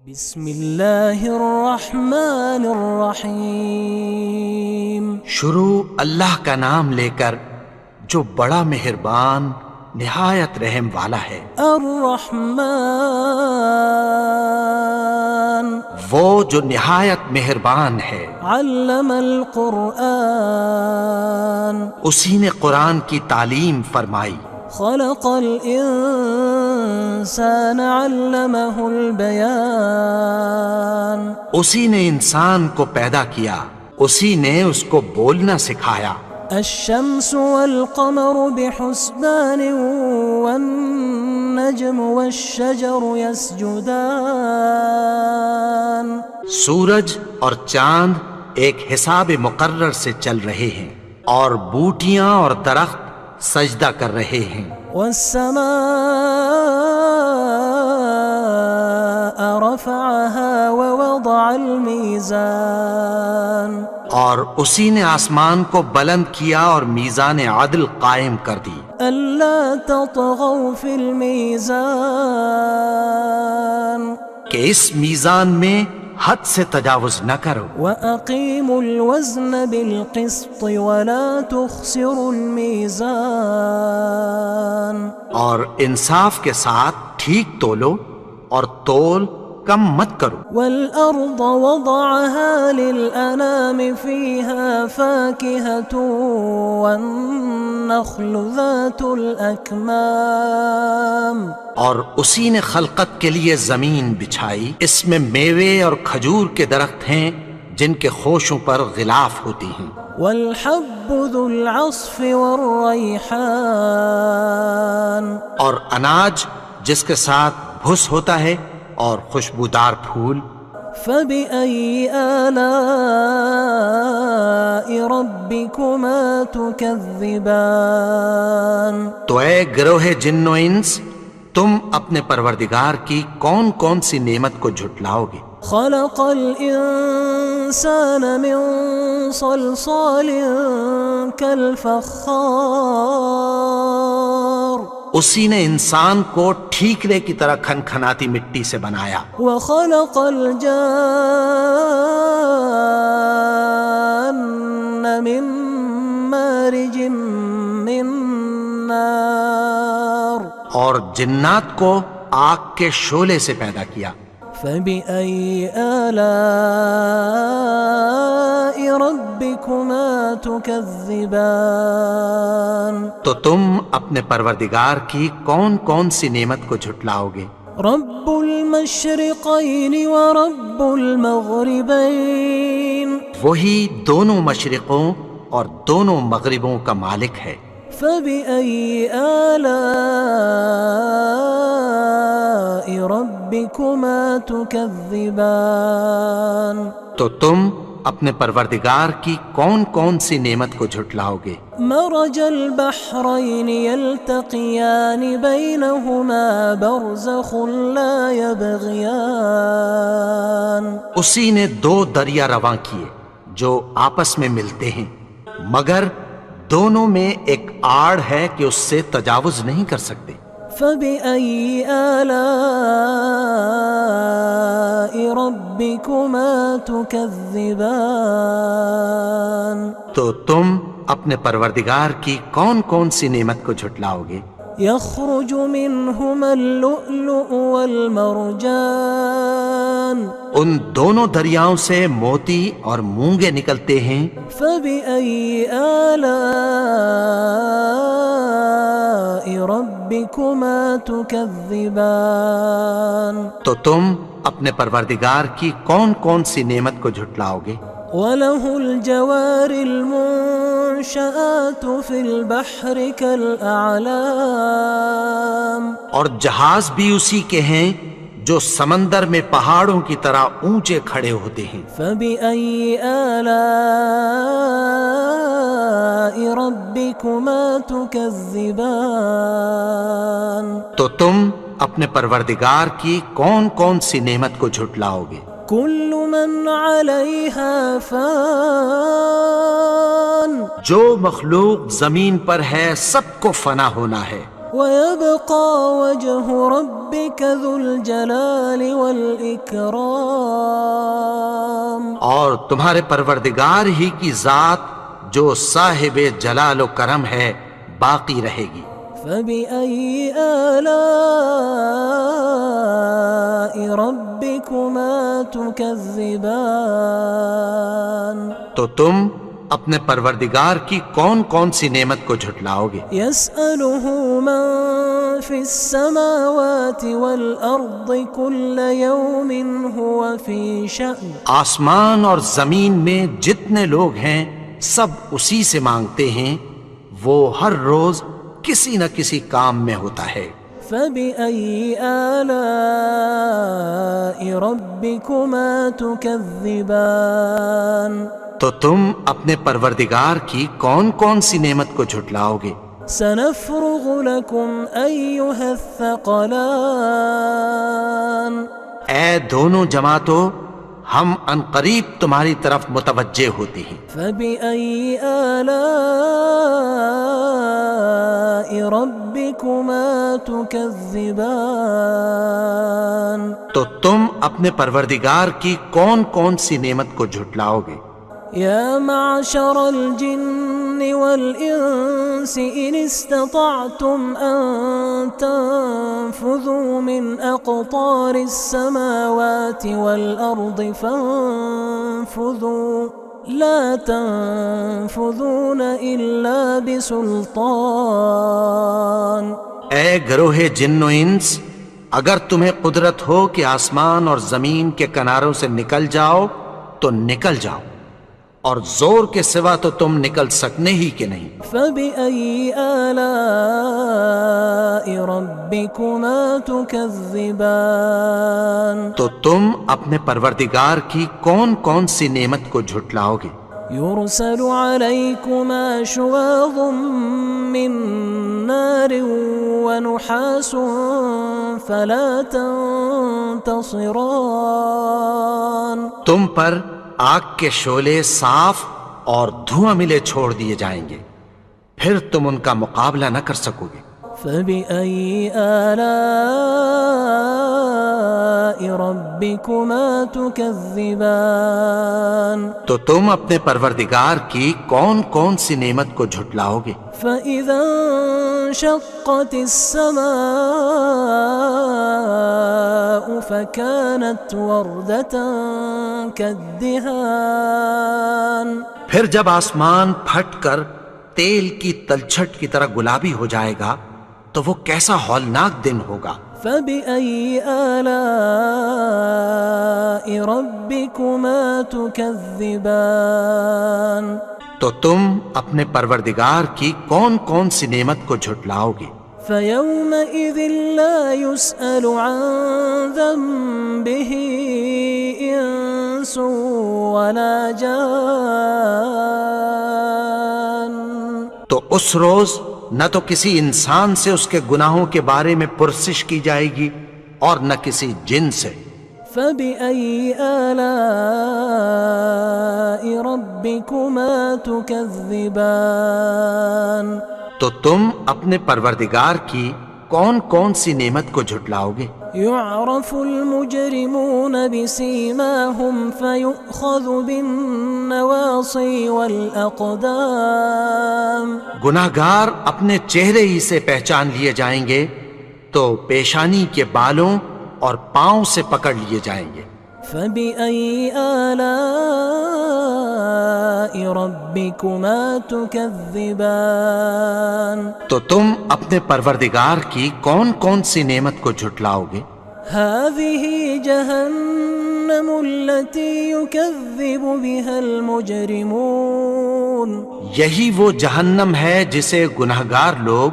بسم اللہ الرحمن الرحیم۔ شروع اللہ کا نام لے کر جو بڑا مہربان نہایت رحم والا ہے۔ الرحمن وہ جو نہایت مہربان ہے۔ علم القرآن اسی نے قرآن کی تعلیم فرمائی۔ خلق الانسان علمہ البیان اسی نے انسان کو پیدا کیا، اسی نے اس کو بولنا سکھایا۔ الشمس والقمر بحسبان والنجم والشجر يسجدان سورج اور چاند ایک حساب مقرر سے چل رہے ہیں، اور بوٹیاں اور درخت سجدہ کر رہے ہیں۔ والسماء رفعها ووضع الميزان اور اسی نے آسمان کو بلند کیا اور میزان عدل قائم کر دی۔ ألا تطغوا في الميزان کہ اس میزان میں حد سے تجاوز نہ کرو۔ وأقيموا الوزن بالقسط ولا تخسروا الميزان اور انصاف کے ساتھ ٹھیک تولو اور تول کم مت کرو۔ والأرض وضعها للأنام فيها فاكهة والنخل ذات الأكمام اور اسی نے خلقت کے لیے زمین بچھائی، اس میں میوے اور کھجور کے درخت ہیں جن کے خوشوں پر غلاف ہوتی ہیں۔ والحب ذو العصف والريحان اور اناج جس کے ساتھ بھس ہوتا ہے اور خوشبودار پھول۔ فبأي آلاء ربكما تكذبان تو اے گروہ جن و انس، تم اپنے پروردگار کی کون کون سی نعمت کو جھٹلاؤ گے؟ خلق الإنسان من صلصال كالفخار اسی نے انسان کو ٹھیکرے کی طرح کھنکھناتی مٹی سے بنایا۔ وخلق الجان من مارج من نار اور جنات کو آگ کے شعلے سے پیدا کیا۔ فبأي آلاء ربكما تكذبان تو تم اپنے پروردگار کی کون کون سی نعمت کو جھٹلاؤ گے؟ رب المشرقين ورب المغربين وہی دونوں مشرقوں اور دونوں مغربوں کا مالک ہے۔ فبأي آلاء ربكما تكذبان تو تم اپنے پروردگار کی کون کون سی نعمت کو جھٹلاؤ گے؟ مرج البحرين يلتقيان بينهما برزخ لا يبغيان اسی نے دو دریا رواں کیے جو آپس میں ملتے ہیں، مگر دونوں میں ایک آڑ ہے کہ اس سے تجاوز نہیں کر سکتے۔ فبأي آلاء ربكما تكذبان تو تم اپنے پروردگار کی کون کون سی نعمت کو جھٹلاؤ گے؟ يخرج منهما اللؤلؤ والمرجان ان دونوں دریاؤں سے موتی اور مونگے نکلتے ہیں۔ فبأي آلاء ربكما تكذبان تو تم اپنے پروردگار کی کون کون سی نعمت کو جھٹلاؤ گے؟ وله الجوار المنشآت في البحر كالأعلام اور جہاز بھی اسی کے ہیں جو سمندر میں پہاڑوں کی طرح اونچے کھڑے ہوتے ہیں۔ فبأي آلاء ربكما تكذبان تو تم اپنے پروردگار کی کون کون سی نعمت کو جھٹلاؤ گے؟ كل من عليها فان جو مخلوق زمین پر ہے سب کو فنا ہونا ہے۔ ويبقى وجه ربك ذو الجلال والإكرام. اور تمہارے پروردگار ہی کی ذات جو صاحب جلال و کرم ہے باقی رہے گی. فبأي آلاء ربكما تكذبان. تو تم اپنے پروردگار کی کون کون سی نعمت کو جھٹلاؤ گے؟ يسأله من في السماوات والأرض كل يوم هو في شأن. آسمان اور زمین میں جتنے لوگ ہیں سب اسی سے مانگتے ہیں، وہ ہر روز کسی نہ کسی کام میں ہوتا ہے. فبأي آلاء ربكما تكذبان. تو تم اپنے پروردگار کی کون کون سی نعمت کو جھٹلاؤ گے؟ سنفرغ لكم أيها الثقلان. اے دونوں جماعتوں، ہم عنقریب تمہاری طرف متوجہ ہوتے ہیں. فبأي آلاء ربكما تكذبان. تو تم اپنے پروردگار کی کون کون سی نعمت کو جھٹلاؤ گے؟ يا معشر الجن والإنس إن استطعتم أن تنفذوا من أقطار السماوات والأرض فانفذوا لا تنفذون إلا بسلطان. اے گروہ جن و انس، اگر تمہیں قدرت ہو کہ آسمان اور زمین کے کناروں سے نکل جاؤ تو نکل جاؤ، اور زور کے سوا تو تم نکل سکنے ہی کہ نہیں. فبأي آلاء ربكما تكذبان. تو تم اپنے پروردگار کی کون کون سی نعمت کو جھٹلاؤ گے؟ يرسل عليكما شواظ من نار ونحاس فلا تنتصران. تم پر آگ کے شعلے صاف اور دھواں ملے چھوڑ دیے جائیں گے، پھر تم ان کا مقابلہ نہ کر سکو گے. فبأي آلاء ربكما تكذبان. تو تم اپنے پروردگار کی کون کون سی نعمت کو جھٹلاؤ گے؟ فإذا انشقت السماء فكانت وردة كالدهان. پھر جب آسمان پھٹ کر تیل کی تلچھٹ کی طرح گلابی ہو جائے گا تو وہ کیسا ہولناک دن ہوگا. فبأي آلاء ربكما تكذبان. تو تم اپنے پروردگار کی کون کون سی نعمت کو جھٹلاؤ گے؟ فيومئذ لا يسأل عن ذنبه إنس ولا جان. تو اس روز نہ تو کسی انسان سے اس کے گناہوں کے بارے میں پرسش کی جائے گی اور نہ کسی جن سے. فبأي آلاء ربكما تكذبان. تو تم اپنے پروردگار کی کون کون سی نعمت کو جھٹلاؤ گے؟ يعرف المجرمون بسيماهم فيؤخذ بالنواصي والأقدام. گناہگار اپنے چہرے ہی سے پہچان لیے جائیں گے تو پیشانی کے بالوں اور پاؤں سے پکڑ لیے جائیں گے. فبأي آلاء ربكما تكذبان. تو تم اپنے پروردگار کی کون کون سی نعمت کو جھٹلاؤ گے؟ هذه جهنم التي يكذب بها المجرمون. یہی وہ جہنم ہے جسے گناہگار لوگ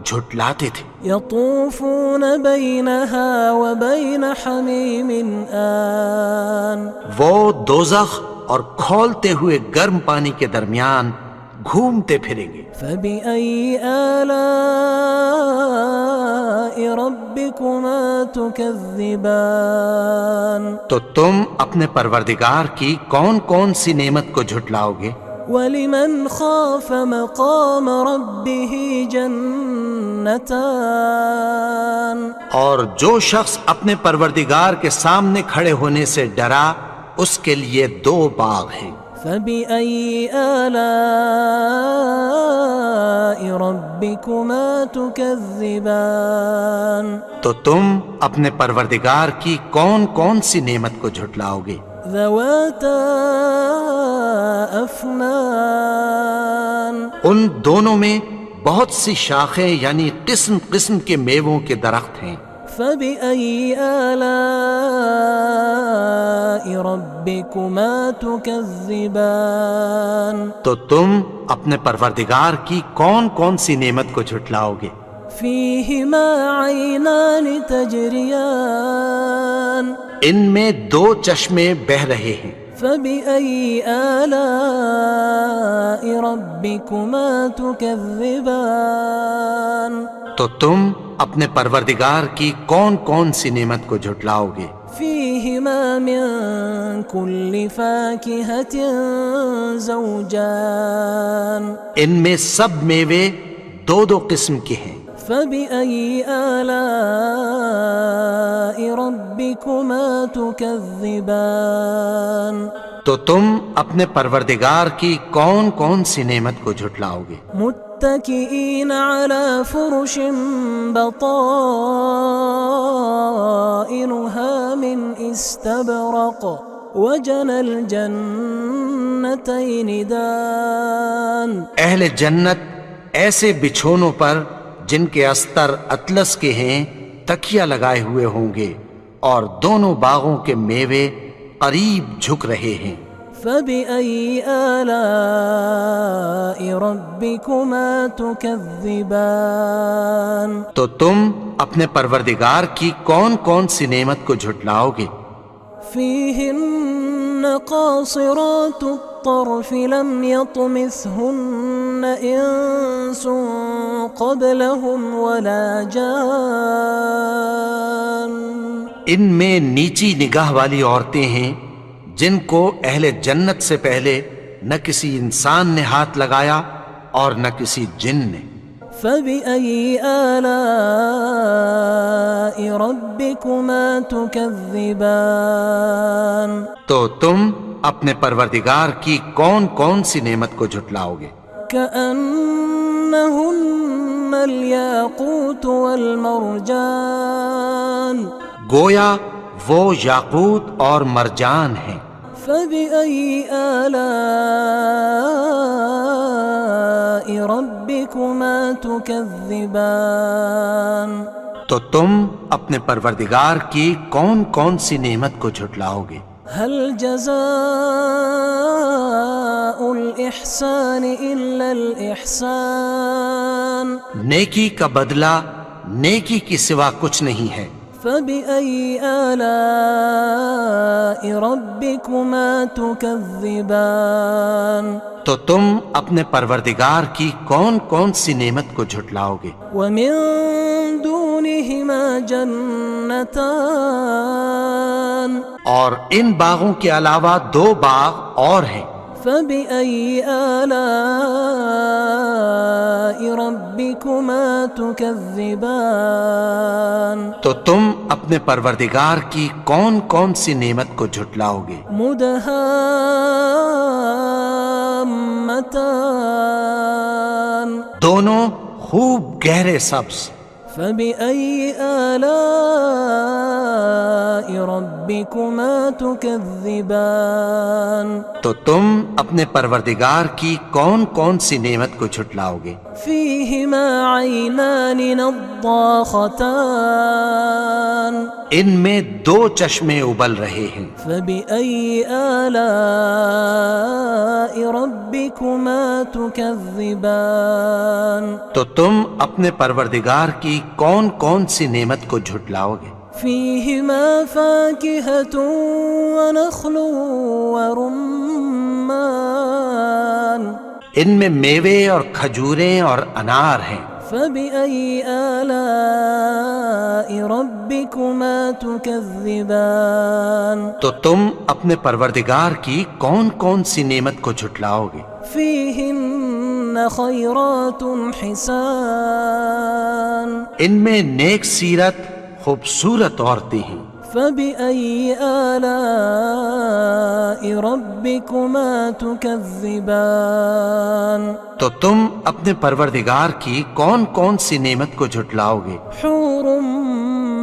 جھٹلاتے تھے. يطوفون بينها وبين حميم آن. وہ دوزخ اور کھولتے ہوئے گرم پانی کے درمیان گھومتے پھریں گے. فبأي آلاء ربكما تكذبان. تو تم اپنے پروردگار کی کون کون سی نعمت کو جھٹلاؤ گے؟ وَلِمَنْ خَافَ مَقَامَ رَبِّهِ جَنَّتَانِ اور جو شخص اپنے پروردگار کے سامنے کھڑے ہونے سے ڈرا اس کے لیے 2 باغ ہیں۔ فَبِأَيِّ آلَاءِ رَبِّكُمَا تُكَذِّبَانِ تو تم اپنے پروردگار کی کون کون سی نعمت کو جھٹلاؤ گے؟ ذَوَاتَا أَفْنَانٍ ان دونوں میں بہت سی شاخیں یعنی قسم قسم کے میووں کے درخت ہیں۔ فَبِأَيِّ آلَاءِ رَبِّكُمَا تُكَذِّبَانِ تو تم اپنے پروردگار کی کون کون سی نعمت کو جھٹلاؤ گے؟ فِيهِمَا عَيْنَانِ تَجْرِيَانِ ان میں 2 چشمے بہہ رہے ہیں۔ فَبِأَيِّ آلَاءِ رَبِّكُمَا تُكَذِّبَانِ تو تم اپنے پروردگار کی کون کون سی نعمت کو جھٹلاؤ گے؟ فِيهِمَا مِن كُلِّ فَاكِهَةٍ زَوْجَانِ ان میں سب میوے 2 قسم کے ہیں۔ فَبِأَيِّ آلَاءِ رَبِّكُمَا تُكَذِّبَانِ تو تم اپنے پروردگار کی کون کون سی نعمت کو جھٹلاؤ گے؟ متكئين على فرش بطائنها من استبرق وجنى الجنتين دان اہل جنت ایسے بچھونوں پر جن کے استر اطلس کے ہیں تکیہ لگائے ہوئے ہوں گے اور دونوں باغوں کے میوے قریب جھک رہے ہیں۔ فَبِأَيِّ آلَاءِ رَبِّكُمَا تُكَذِّبَانِ تو تم اپنے پروردگار کی کون کون سی نعمت کو جھٹلاؤ گے؟ فِيهِنَّ قَاصِرَاتُ الطَّرْفِ لَمْ يَطْمِثْهُنَّ إِنسٌ قَبْلَهُمْ وَلَا جَانٌّ ان میں نیچی نگاہ والی عورتیں ہیں جن کو اہل جنت سے پہلے نہ کسی انسان نے ہاتھ لگایا اور نہ کسی جن نے۔ فَبِأَيِّ آلَاءِ رَبِّكُمَا تُكَذِّبَانِ تو تم اپنے پروردگار کی کون کون سی نعمت کو جھٹلاؤ گے؟ كَأَنَّهُنَّ الْيَاقُوتُ وَالْمَرْجَانُ گویا وہ یاقوت اور مرجان ہیں۔ فَبِأَيِّ آلَاءِ رَبِّكُمَا تُكَذِّبَانِ تو تم اپنے پروردگار کی کون کون سی نعمت کو جھٹلاؤ گے؟ هَلْ جَزَاءُ الْإِحْسَانِ إِلَّا الْإِحْسَانُ نیکی کا بدلہ نیکی کی سوا کچھ نہیں ہے۔ فَبِأَيِّ آلَاءِ رَبِّكُمَا تُكَذِّبَانِ تو تم اپنے پروردگار کی کون کون سی نعمت کو جھٹلاؤ گے؟ وَمِن دُونِهِمَا جَنَّتَانِ اور ان باغوں کے علاوہ 2 باغ اور ہیں۔ فَبِأَيِّ آلَاءِ رَبِّكُمَا تُكَذِّبَانِ تو تم اپنے پروردگار کی کون کون سی نعمت کو جھٹلاؤ گے؟ مُدْهَامَّتَانِ دونوں خوب گہرے سبز۔ فَبِأَيِّ آلَاءِ رَبِّكُمَا تُكَذِّبَانِ تو تم اپنے پروردگار کی کون کون سی نعمت کو جھٹلاؤ گے؟ فِيهِمَا عَيْنَانِ نَضَّاخَتَانِ ان میں 2 چشمے ابل رہے ہیں۔ فَبِأَيِّ آلَاءِ رَبِّكُمَا تُكَذِّبَانِ تو تم اپنے پروردگار کی کون کون سی نعمت کو جھٹلاؤ گے؟ فِيهِمَا فَاكِهَةٌ وَنَخْلٌ وَرُمَّانٌ ان میں میوے اور کھجوریں اور انار ہیں۔ فَبِأَيِّ آلَاءِ رَبِّكُمَا تُكَذِّبَانِ تو تم اپنے پروردگار کی کون کون سی نعمت کو جھٹلاؤ گے؟ فيهن خيرات حسان ان میں نیک سیرت خوبصورت عورتیں ہیں. فبأي آلاء ربكما تكذبان تو تم اپنے پروردگار کی کون کون سی نعمت کو جھٹلاؤ گے؟ حور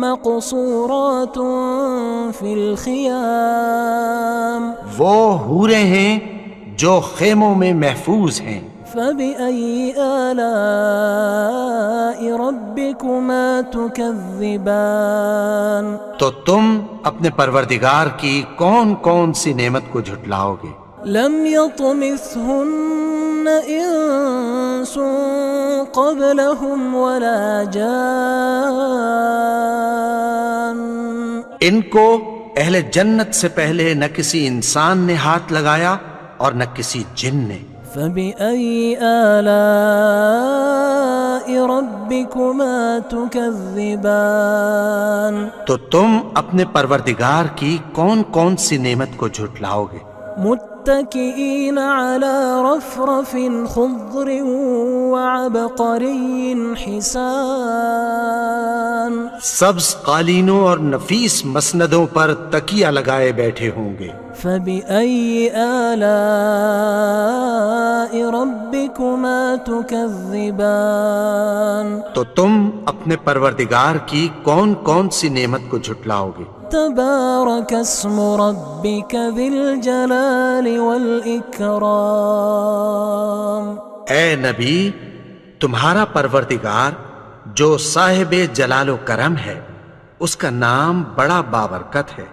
مقصورات في الخيام وہ حوریں ہیں جو خیموں میں محفوظ ہیں. فبأي آلاء ربكما تكذبان تو تم اپنے پروردگار کی کون کون سی نعمت کو جھٹلاؤ گے؟ لم يطمثهن إنس قبلهم ولا جان ان کو اہل جنت سے پہلے نہ کسی انسان نے ہاتھ لگایا اور نہ کسی جن نے. فبأي آلاء ربكما تكذبان تو تم اپنے پروردگار کی کون کون سی نعمت کو جھٹلاؤ گے؟ متكئين على رفرف خضر وعبقري حسان سبز قالینوں اور نفیس مسندوں پر تکیہ لگائے بیٹھے ہوں گے. فبأي آلاء ربكما تكذبان تو تم اپنے پروردگار کی کون کون سی نعمت کو جھٹلاؤ گے؟ تبارك اسم ربك ذي الجلال والإكرام اے نبی، تمہارا پروردگار جو صاحب جلال و کرم ہے، اس کا نام بڑا بابرکت ہے.